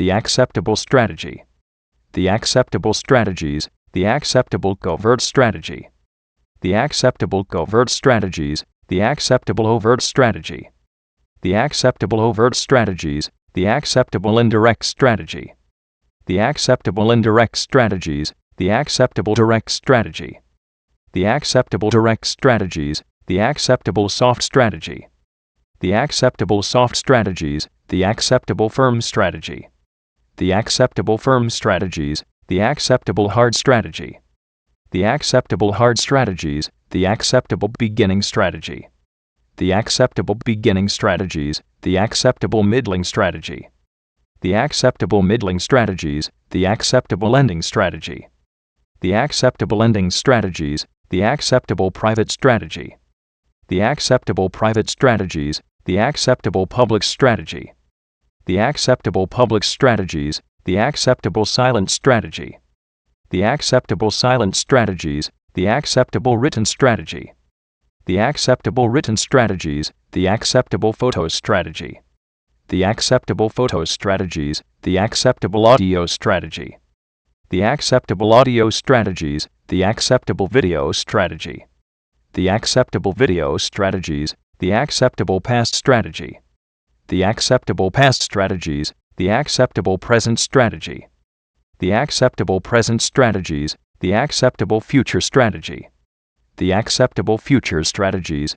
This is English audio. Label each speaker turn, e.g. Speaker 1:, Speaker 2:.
Speaker 1: the acceptable strategy. The acceptable strategies, the acceptable covert strategy. The acceptable covert strategies, the acceptable overt strategy. The acceptable overt strategies, the acceptable indirect strategy. The acceptable indirect strategies, the acceptable direct strategy. The acceptable direct strategies, the acceptable soft strategy. The acceptable soft strategies, the acceptable firm strategy. The acceptable firm strategies, the acceptable hard strategy. The acceptable hard strategies, the acceptable beginning strategy. The acceptable beginning strategies, the acceptable middling strategy. The acceptable middling strategies, the acceptable ending strategy. The acceptable ending strategies, the acceptable private strategy. The acceptable private strategies, the acceptable public strategy. The acceptable public strategies, the acceptable silent strategy. The acceptable silent strategies, the acceptable written strategy. The acceptable written strategies, the acceptable photo strategy. The acceptable photo strategies, the acceptable audio strategy. The acceptable audio strategies, the acceptable video strategy. The acceptable video strategies, the acceptable past strategy. The acceptable past strategies, the acceptable present strategy. The acceptable present strategies, the acceptable future strategy. The acceptable future strategies,